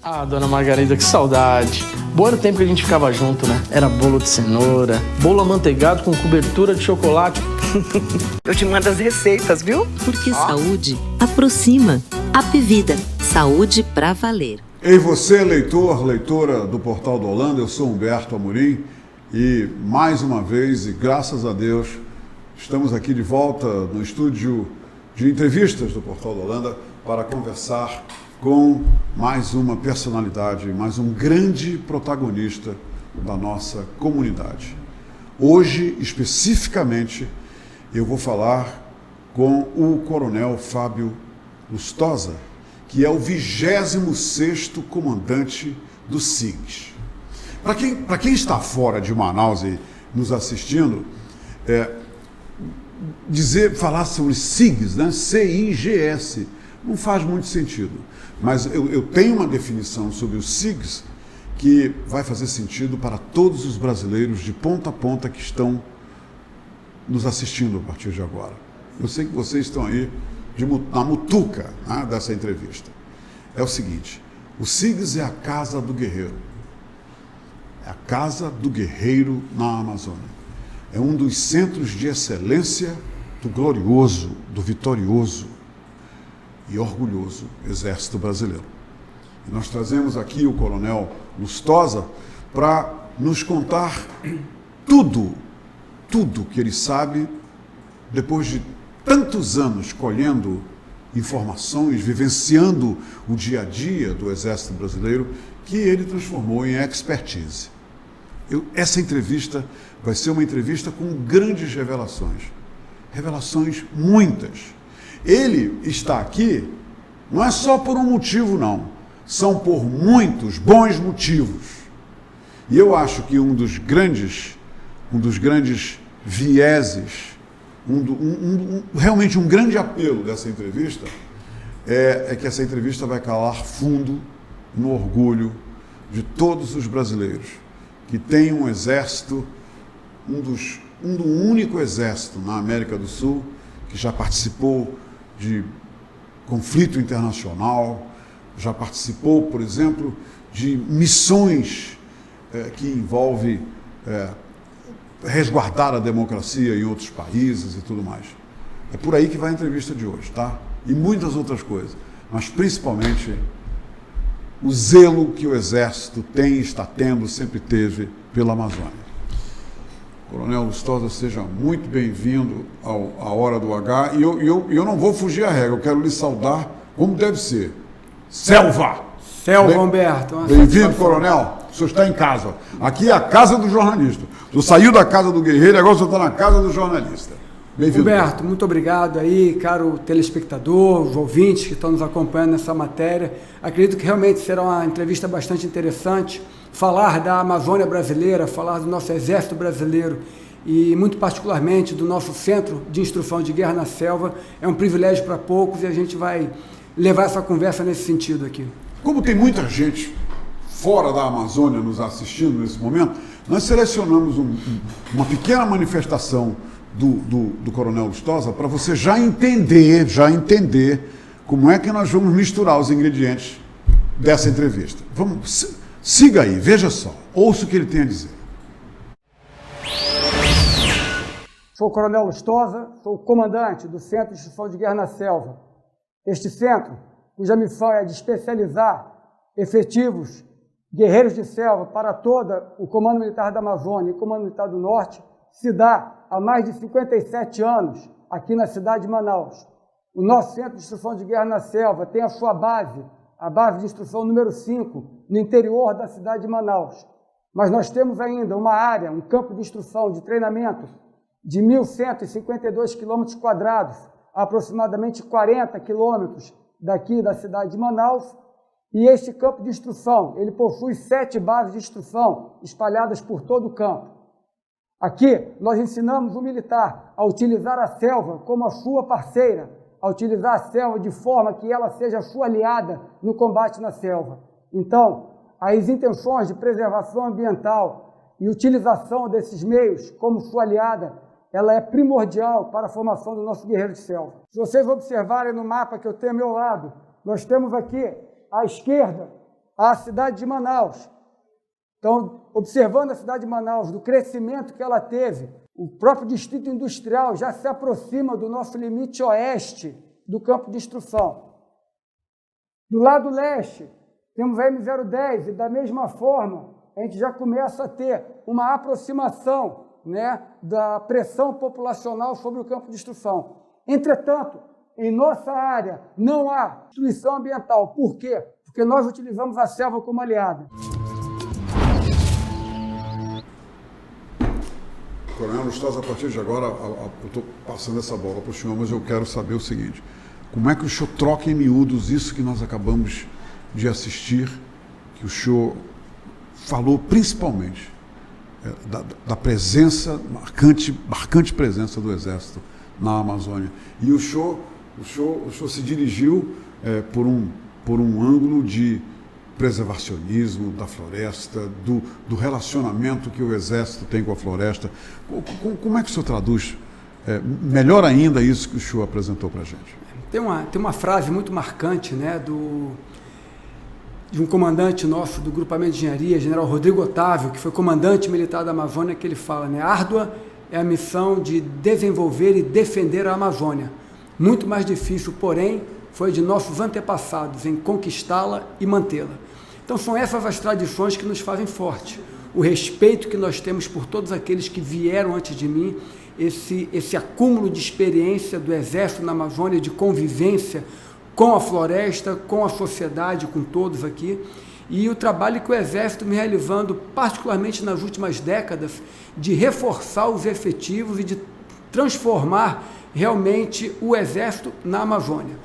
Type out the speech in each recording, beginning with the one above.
Ah, dona Margarida, que saudade. Bom era o tempo que a gente ficava junto, né? Era bolo de cenoura, bolo amanteigado com cobertura de chocolate. Eu te mando as receitas, viu? Porque saúde aproxima. Apvida, saúde pra valer. Ei, você, leitor, leitora do Portal da Holanda, eu sou Humberto Amorim e, mais uma vez, e graças a Deus, estamos aqui de volta no estúdio de entrevistas do Portal da Holanda para conversar com mais uma personalidade, mais um grande protagonista da nossa comunidade. Hoje, especificamente, eu vou falar com o Coronel Fábio Lustosa, que é o 26º comandante do SIGS. Para quem está fora de Manaus e nos assistindo, falar sobre SIGS, né? C-I-G-S, não faz muito sentido. Mas eu tenho uma definição sobre o SIGS que vai fazer sentido para todos os brasileiros de ponta a ponta que estão nos assistindo a partir de agora. Eu sei que vocês estão aí na mutuca, né, dessa entrevista. É o seguinte, o SIGS é a casa do guerreiro. É a casa do guerreiro na Amazônia. É um dos centros de excelência do glorioso, do vitorioso e orgulhoso Exército Brasileiro. E nós trazemos aqui o Coronel Lustosa para nos contar tudo que ele sabe depois de tantos anos colhendo informações, vivenciando o dia a dia do Exército Brasileiro, que ele transformou em expertise. Essa entrevista vai ser uma entrevista com grandes revelações muitas. Ele está aqui não é só por um motivo, não. São por muitos bons motivos. E eu acho que um dos grandes vieses, realmente um grande apelo dessa entrevista é que essa entrevista vai calar fundo no orgulho de todos os brasileiros que tem um exército, um único exército na América do Sul que já participou de conflito internacional, já participou, por exemplo, de missões que envolvem resguardar a democracia em outros países e tudo mais. É por aí que vai a entrevista de hoje, tá? E muitas outras coisas, mas principalmente o zelo que o Exército tem, está tendo, sempre teve pela Amazônia. Coronel Lustosa, seja muito bem-vindo à Hora do H. E eu não vou fugir à regra, eu quero lhe saudar como deve ser. Selva, Humberto. Bem-vindo, Coronel. O senhor está em casa. Aqui é a casa do jornalista. O senhor saiu da casa do guerreiro e agora o senhor está na casa do jornalista. Bem-vindo. Humberto, muito obrigado aí, caro telespectador, os ouvintes que estão nos acompanhando nessa matéria. Acredito que realmente será uma entrevista bastante interessante. Falar da Amazônia brasileira, falar do nosso Exército Brasileiro e, muito particularmente, do nosso Centro de Instrução de Guerra na Selva é um privilégio para poucos e a gente vai levar essa conversa nesse sentido aqui. Como tem muita gente fora da Amazônia nos assistindo nesse momento, nós selecionamos uma pequena manifestação do Coronel Lustosa para você já entender como é que nós vamos misturar os ingredientes dessa entrevista. Siga aí, veja só, ouça o que ele tem a dizer. Sou o Coronel Lustosa, sou o comandante do Centro de Instrução de Guerra na Selva. Este centro, cuja missão é de especializar efetivos guerreiros de selva para todo o Comando Militar da Amazônia e Comando Militar do Norte, se dá há mais de 57 anos aqui na cidade de Manaus. O nosso Centro de Instrução de Guerra na Selva tem a sua base, a base de instrução número 5, no interior da cidade de Manaus. Mas nós temos ainda uma área, um campo de instrução, de treinamento, de 1.152 quilômetros quadrados, aproximadamente 40 quilômetros daqui da cidade de Manaus, e este campo de instrução, ele possui 7 bases de instrução espalhadas por todo o campo. Aqui, nós ensinamos o militar a utilizar a selva como a sua parceira, a utilizar a selva de forma que ela seja sua aliada no combate na selva. Então, as intenções de preservação ambiental e utilização desses meios como sua aliada, ela é primordial para a formação do nosso guerreiro de selva. Se vocês observarem no mapa que eu tenho ao meu lado, nós temos aqui, à esquerda, à cidade de Manaus. Então, observando a cidade de Manaus, do crescimento que ela teve, o próprio Distrito Industrial já se aproxima do nosso limite oeste do campo de instrução. Do lado leste, temos a M010 e, da mesma forma, a gente já começa a ter uma aproximação, né, da pressão populacional sobre o campo de instrução. Entretanto, em nossa área não há destruição ambiental. Por quê? Porque nós utilizamos a selva como aliada. Coronel Lustosa, a partir de agora, eu estou passando essa bola para o senhor, mas eu quero saber o seguinte: como é que o senhor troca em miúdos isso que nós acabamos de assistir, que o senhor falou principalmente da presença, marcante presença do Exército na Amazônia. E o senhor se dirigiu por um ângulo de preservacionismo da floresta, do relacionamento que o Exército tem com a floresta. Como é que o senhor traduz melhor ainda isso que o senhor apresentou para a gente? Tem uma frase muito marcante, né, de um comandante nosso do grupamento de engenharia, general Rodrigo Otávio, que foi comandante militar da Amazônia, que ele fala, né, árdua é a missão de desenvolver e defender a Amazônia. Muito mais difícil, porém, foi de nossos antepassados em conquistá-la e mantê-la. Então são essas as tradições que nos fazem forte. O respeito que nós temos por todos aqueles que vieram antes de mim, esse acúmulo de experiência do Exército na Amazônia, de convivência com a floresta, com a sociedade, com todos aqui, e o trabalho que o Exército vem realizando, particularmente nas últimas décadas, de reforçar os efetivos e de transformar realmente o Exército na Amazônia.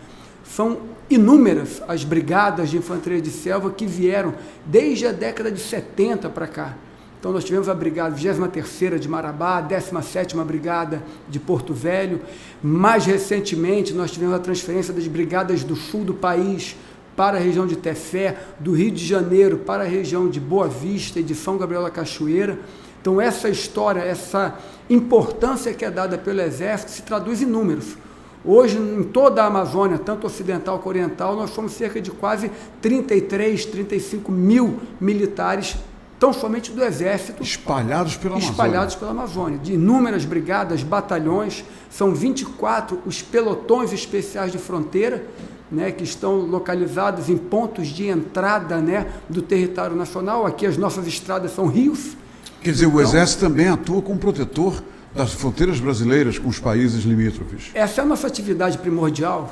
São inúmeras as brigadas de infantaria de selva que vieram desde a década de 70 para cá. Então nós tivemos a brigada 23ª de Marabá, 17ª brigada de Porto Velho. Mais recentemente nós tivemos a transferência das brigadas do sul do país para a região de Tefé, do Rio de Janeiro para a região de Boa Vista e de São Gabriel da Cachoeira. Então essa história, essa importância que é dada pelo Exército se traduz em números. Hoje, em toda a Amazônia, tanto ocidental como oriental, nós somos cerca de quase 33, 35 mil militares, tão somente do Exército, espalhados pela Amazônia, de inúmeras brigadas, batalhões. São 24 os pelotões especiais de fronteira, né, que estão localizados em pontos de entrada, né, do território nacional. Aqui as nossas estradas são rios. Quer dizer, o Exército também atua como protetor das fronteiras brasileiras com os países limítrofes. Essa é a nossa atividade primordial,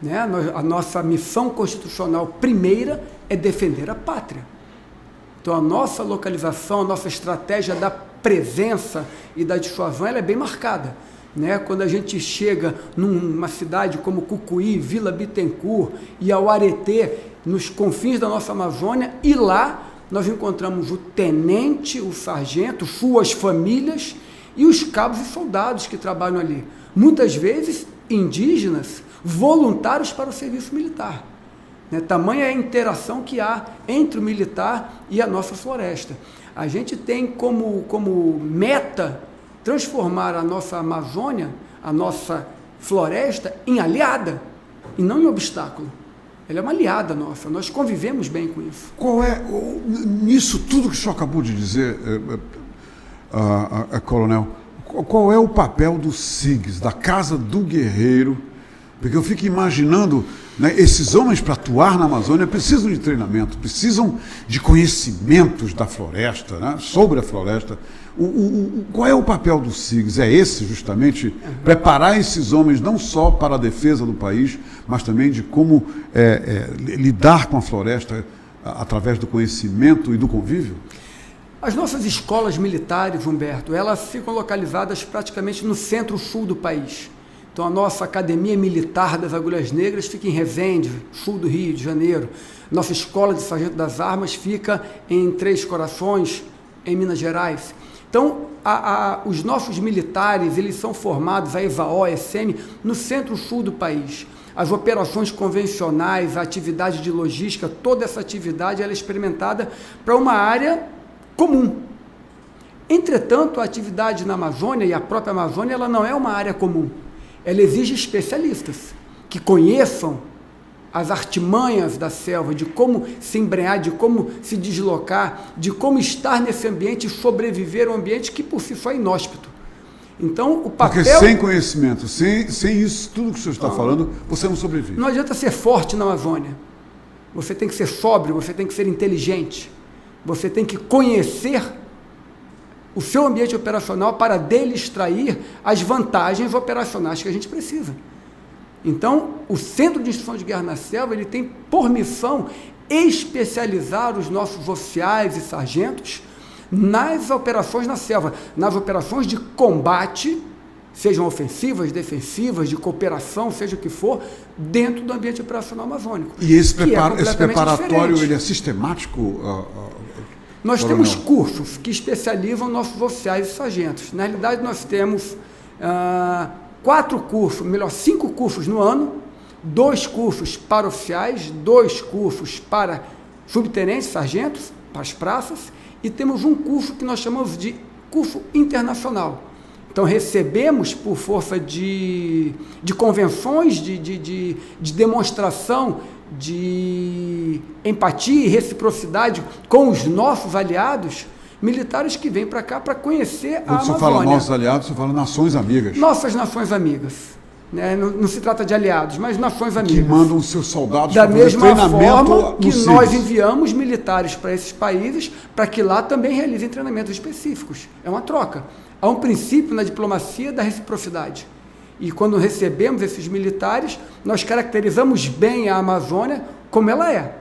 né? A nossa missão constitucional primeira é defender a pátria. Então a nossa localização, a nossa estratégia da presença e da dissuasão, ela é bem marcada, né? Quando a gente chega numa cidade como Cucuí, Vila Bittencourt e Auareté, nos confins da nossa Amazônia, e lá nós encontramos o tenente, o sargento, suas famílias e os cabos e soldados que trabalham ali, muitas vezes indígenas, voluntários para o serviço militar. Né? Tamanha é a interação que há entre o militar e a nossa floresta. A gente tem como meta transformar a nossa Amazônia, a nossa floresta, em aliada e não em obstáculo. Ela é uma aliada nossa, nós convivemos bem com isso. Qual é, nisso tudo que o senhor acabou de dizer, Coronel, qual é o papel dos SIGs, da Casa do Guerreiro? Porque eu fico imaginando, né, esses homens, para atuar na Amazônia, precisam de treinamento, precisam de conhecimentos da floresta, né, sobre a floresta. Qual é o papel dos SIGs? É esse, justamente, preparar esses homens não só para a defesa do país, mas também de como lidar com a floresta através do conhecimento e do convívio? As nossas escolas militares, Humberto, elas ficam localizadas praticamente no centro-sul do país. Então a nossa Academia Militar das Agulhas Negras fica em Resende, sul do Rio de Janeiro. Nossa Escola de Sargento das Armas fica em Três Corações, em Minas Gerais. Então os nossos militares, eles são formados, a EVAO, a ESM, no centro-sul do país. As operações convencionais, a atividade de logística, toda essa atividade ela é experimentada para uma área comum. Entretanto, a atividade na Amazônia e a própria Amazônia, ela não é uma área comum. Ela exige especialistas que conheçam as artimanhas da selva, de como se embrenhar, de como se deslocar, de como estar nesse ambiente e sobreviver a um ambiente que por si só é inóspito. Então, o papel... Porque sem conhecimento, sem isso, tudo que o senhor está falando, você não sobrevive. Não adianta ser forte na Amazônia. Você tem que ser sóbrio, você tem que ser inteligente. Você tem que conhecer o seu ambiente operacional para dele extrair as vantagens operacionais que a gente precisa. Então, o Centro de Instrução de Guerra na Selva, ele tem por missão especializar os nossos oficiais e sargentos nas operações na selva, nas operações de combate, sejam ofensivas, defensivas, de cooperação, seja o que for, dentro do ambiente operacional amazônico. E esse preparatório, ele é sistemático? Nós temos cursos que especializam nossos oficiais e sargentos. Na realidade, nós temos 5 cursos no ano, 2 cursos para oficiais, 2 cursos para subtenentes, sargentos, para as praças, e temos um curso que nós chamamos de curso internacional. Então, recebemos, por força de convenções, de demonstração de empatia e reciprocidade com os nossos aliados, militares que vêm para cá para conhecer a Amazônia. Quando você fala nossos aliados, você fala nações amigas. Nossas nações amigas. Né? Não se trata de aliados, mas nações amigas. Que mandam seus soldados da para fazer mesma forma que CIGS. nós enviamos militares para esses países para que lá também realizem treinamentos específicos. É uma troca. Há um princípio na diplomacia da reciprocidade. E quando recebemos esses militares, nós caracterizamos bem a Amazônia como ela é.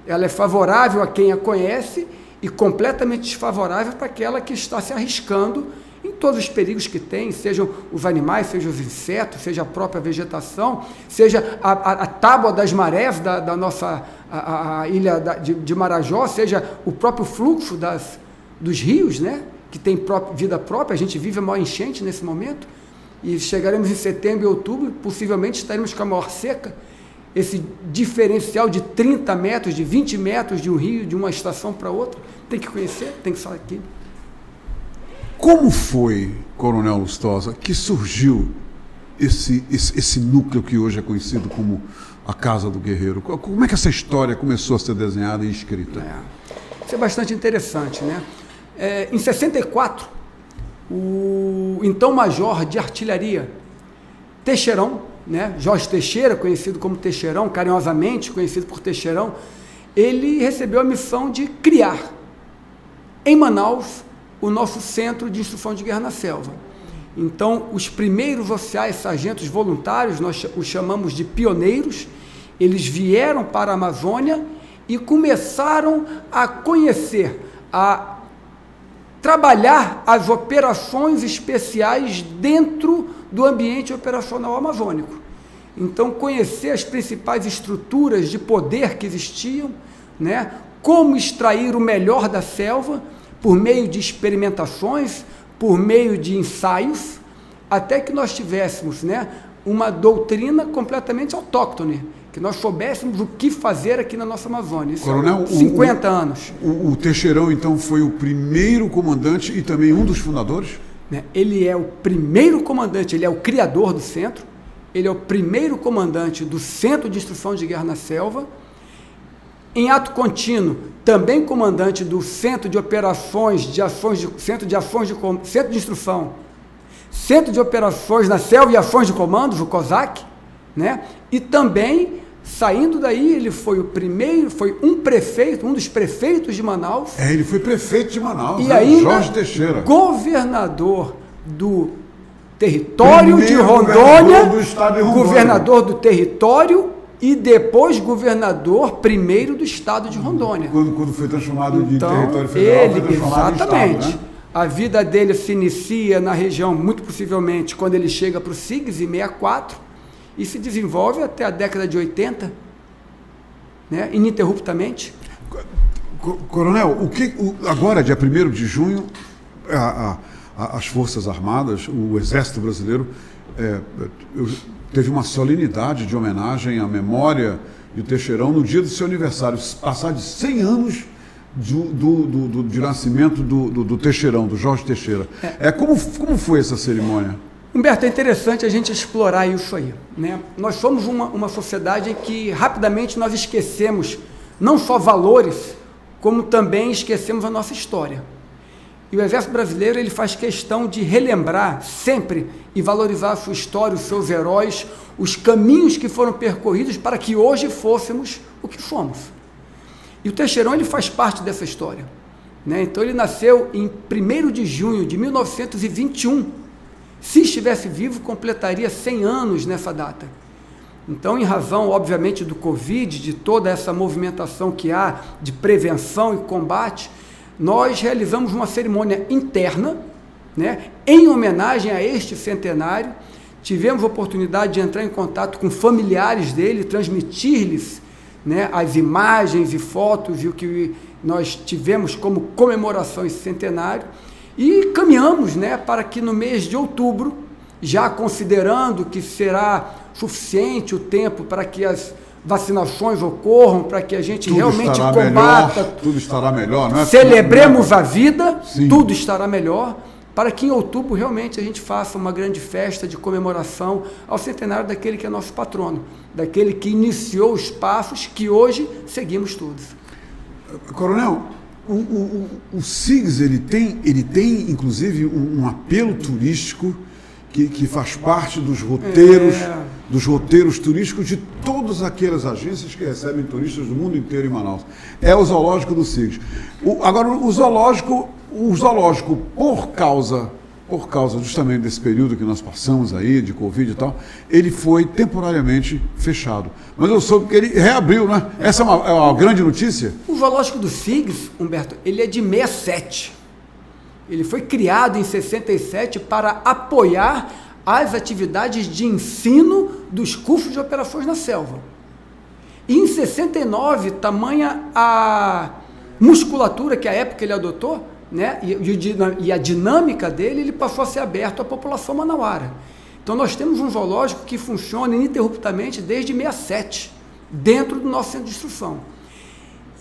Ela é favorável a quem a conhece e completamente desfavorável para aquela que está se arriscando em todos os perigos que tem, sejam os animais, sejam os insetos, seja a própria vegetação, seja a tábua das marés da nossa a ilha de Marajó, seja o próprio fluxo dos rios, né, que tem vida própria. A gente vive a maior enchente nesse momento, e chegaremos em setembro e outubro, possivelmente estaremos com a maior seca. Esse diferencial de 30 metros, de 20 metros de um rio, de uma estação para outra, tem que conhecer, tem que estar aqui. Como foi, Coronel Lustosa, que surgiu esse núcleo que hoje é conhecido como a Casa do Guerreiro? Como é que essa história começou a ser desenhada e escrita? Isso é bastante interessante, né? Em 64, o então major de artilharia Teixeirão, né? Jorge Teixeira, conhecido como Teixeirão, carinhosamente conhecido por Teixeirão, ele recebeu a missão de criar em Manaus o nosso Centro de Instrução de Guerra na Selva. Então, os primeiros oficiais, sargentos voluntários, nós os chamamos de pioneiros, eles vieram para a Amazônia e começaram a conhecer, a trabalhar as operações especiais dentro do ambiente operacional amazônico. Então, conhecer as principais estruturas de poder que existiam, né? Como extrair o melhor da selva, por meio de experimentações, por meio de ensaios, até que nós tivéssemos, né, uma doutrina completamente autóctone, que nós soubéssemos o que fazer aqui na nossa Amazônia. Isso, Coronel, 50 anos. O Teixeirão, então, foi o primeiro comandante e também um dos fundadores? Ele é o primeiro comandante, ele é o criador do centro, ele é o primeiro comandante do Centro de Instrução de Guerra na Selva, em ato contínuo, também comandante do Centro de Operações, Centro de Instrução, Centro de Operações na Selva e Ações de Comandos, o COSAC, né? E também, saindo daí, ele foi um dos prefeitos de Manaus. Ele foi prefeito de Manaus, e ainda Jorge Teixeira. Governador do território de Rondônia, do estado de Rondônia. Governador do território e depois governador primeiro do estado de Rondônia. Quando foi transformado de então, território federal, foi transformado exatamente. em estado, né? A vida dele se inicia na região, muito possivelmente, quando ele chega para o CIGS, em 64, e se desenvolve até a década de 80, né, ininterruptamente. Coronel, agora, dia 1º de junho, as Forças Armadas, o Exército Brasileiro, teve uma solenidade de homenagem à memória de Teixeirão no dia do seu aniversário, passar de 100 anos de nascimento do Teixeirão, do Jorge Teixeira. Como foi essa cerimônia? Humberto, é interessante a gente explorar isso aí, né? Nós somos uma sociedade em que rapidamente nós esquecemos não só valores, como também esquecemos a nossa história. E o Exército Brasileiro ele faz questão de relembrar sempre e valorizar a sua história, os seus heróis, os caminhos que foram percorridos para que hoje fôssemos o que somos. E o Teixeirão ele faz parte dessa história, né? Então ele nasceu em 1º de junho de 1921. Se estivesse vivo, completaria 100 anos nessa data. Então, em razão, obviamente, do Covid, de toda essa movimentação que há de prevenção e combate, nós realizamos uma cerimônia interna, né, em homenagem a este centenário. Tivemos a oportunidade de entrar em contato com familiares dele, transmitir-lhes, né, as imagens e fotos e o que nós tivemos como comemoração esse centenário. E caminhamos, né, para que no mês de outubro, já considerando que será suficiente o tempo para que as vacinações ocorram, para que a gente tudo realmente combata, tudo estará melhor, não é? Celebremos a vida, sim, tudo estará melhor, para que em outubro realmente a gente faça uma grande festa de comemoração ao centenário daquele que é nosso patrono, daquele que iniciou os passos que hoje seguimos todos. Coronel, o SIGS ele tem inclusive um apelo turístico que faz parte dos roteiros turísticos de todas aquelas agências que recebem turistas do mundo inteiro em Manaus. É o zoológico do SIGS. Agora, o zoológico por causa justamente desse período que nós passamos aí, de Covid e tal, ele foi temporariamente fechado. Mas eu soube que ele reabriu, né? Essa é uma grande notícia. O zoológico do SIGS, Humberto, ele é de 67. Ele foi criado em 67 para apoiar as atividades de ensino dos cursos de operações na selva. E em 69, tamanha a musculatura que à época ele adotou, né, e a dinâmica dele, ele passou a ser aberto à população manauara. Então nós temos um zoológico que funciona ininterruptamente desde 67, dentro do nosso centro de instrução.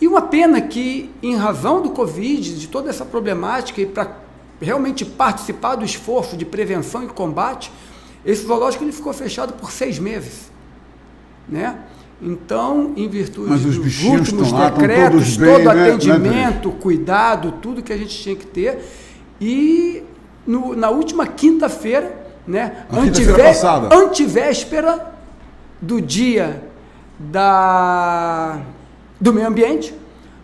E uma pena que, em razão do Covid, de toda essa problemática, e para realmente participar do esforço de prevenção e combate, esse zoológico ele ficou fechado por 6 meses, né? Então, em virtude dos últimos decretos, todo atendimento, cuidado, tudo que a gente tinha que ter, e na última quinta-feira, né, antevéspera do dia do meio ambiente,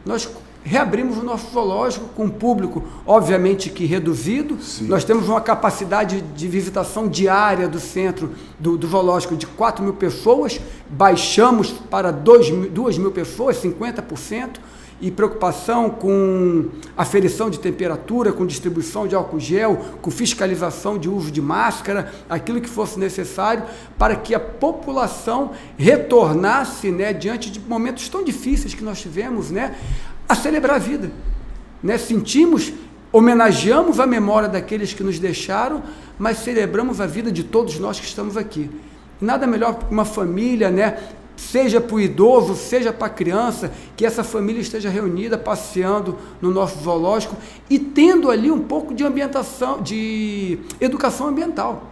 nós reabrimos o nosso zoológico com um público, obviamente que reduzido. Sim. Nós temos uma capacidade de visitação diária do centro do zoológico de 4.000 pessoas, baixamos para 2.000 pessoas, 50%, e preocupação com aferição de temperatura, com distribuição de álcool gel, com fiscalização de uso de máscara, aquilo que fosse necessário para que a população retornasse, né, diante de momentos tão difíceis que nós tivemos, né, a celebrar a vida, né? Homenageamos a memória daqueles que nos deixaram, mas celebramos a vida de todos nós que estamos aqui. Nada melhor que uma família, né, seja para o idoso, seja para a criança, que essa família esteja reunida, passeando no nosso zoológico e tendo ali um pouco de ambientação, de educação ambiental,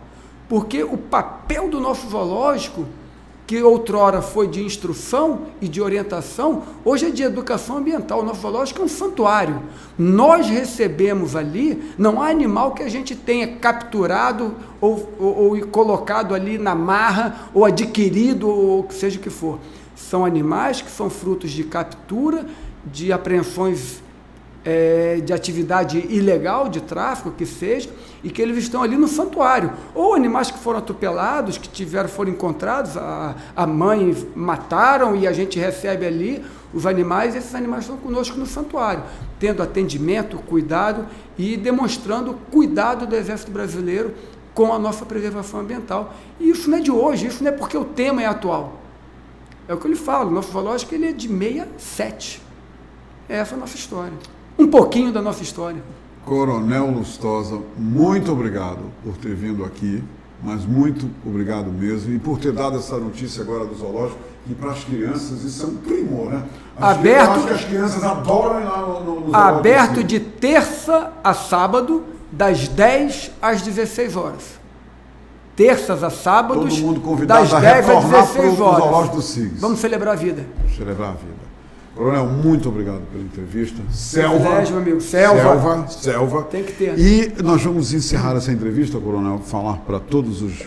porque o papel do nosso zoológico, que outrora foi de instrução e de orientação, hoje é de educação ambiental. O nosso zoológico é um santuário. Nós recebemos ali, não há animal que a gente tenha capturado ou colocado ali na marra, ou adquirido, ou seja o que for. São animais que são frutos de captura, de apreensões de atividade ilegal, de tráfico, que seja, e que eles estão ali no santuário. Ou animais que foram atropelados, que foram encontrados, a mãe mataram e a gente recebe ali os animais, e esses animais estão conosco no santuário, tendo atendimento, cuidado e demonstrando o cuidado do Exército Brasileiro com a nossa preservação ambiental. E isso não é de hoje, isso não é porque o tema é atual. É o que eu lhe falo, o nosso zoológico ele é de 67. Essa é a nossa história. Um pouquinho da nossa história. Coronel Lustosa, muito obrigado por ter vindo aqui, mas muito obrigado mesmo, e por ter dado essa notícia agora do zoológico, e para as crianças isso é um primor, né? Eu acho que as crianças adoram ir lá no zoológico. Aberto de terça a sábado, das 10 às 16 horas. terças a sábados, Todo mundo convidado das a 10 às retornar 16 pro horas. zoológico do SIGS. Vamos celebrar a vida. Celebrar a vida. Coronel, muito obrigado pela entrevista. Privilégio, meu amigo. Selva. Tem que ter. E nós vamos encerrar essa entrevista, Coronel, falar para todos os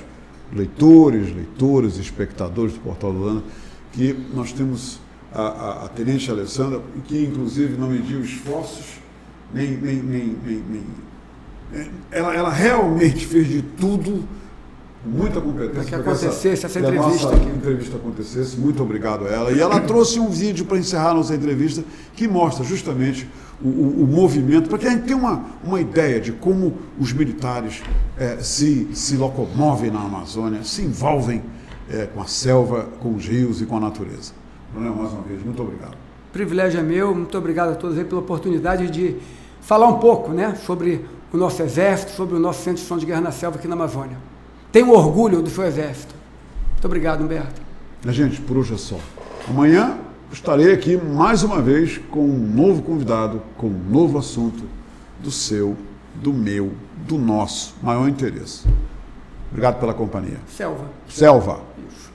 leitoras, espectadores do Portal do Lana, que nós temos a Tenente Alessandra, que inclusive não mediu esforços, ela realmente fez de tudo, muita competência, para que acontecesse essa entrevista nossa aqui. entrevista acontecesse. Muito obrigado a ela. E ela trouxe um vídeo para encerrar nossa entrevista que mostra justamente o movimento, para que a gente tenha uma ideia de como os militares se locomovem na Amazônia, se envolvem com a selva, com os rios e com a natureza. Coronel, mais uma vez, muito obrigado. O privilégio é meu, muito obrigado a todos aí pela oportunidade de falar um pouco, né, sobre o nosso Exército, sobre o nosso Centro de Instrução de Guerra na Selva aqui na Amazônia. Tenho orgulho do seu Exército. Muito obrigado, Humberto. Gente, por hoje é só. Amanhã estarei aqui mais uma vez com um novo convidado, com um novo assunto do seu, do meu, do nosso maior interesse. Obrigado pela companhia. Selva. Isso.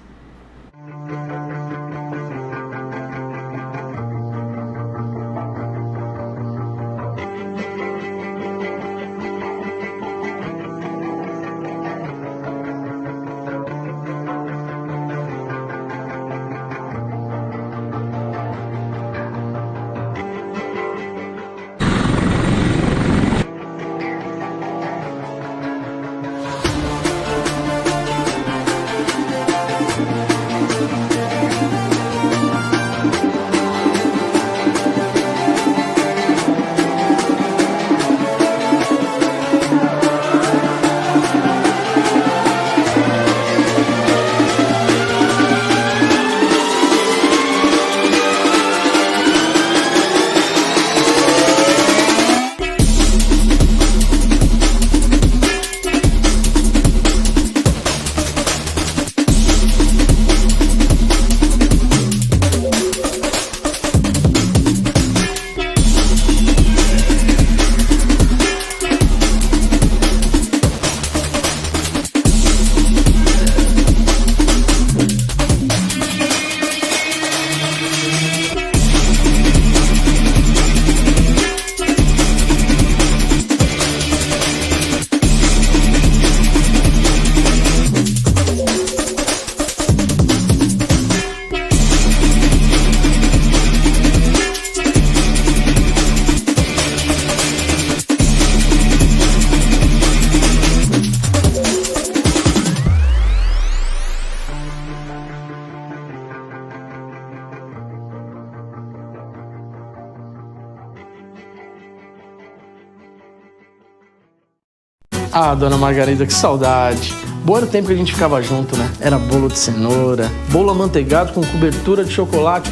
Ah, dona Margarida, que saudade. Bom era o tempo que a gente ficava junto, né? Era bolo de cenoura, bolo amanteigado com cobertura de chocolate.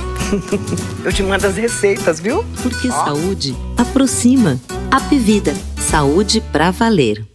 Eu te mando as receitas, viu? Porque saúde aproxima. Apvida, saúde pra valer.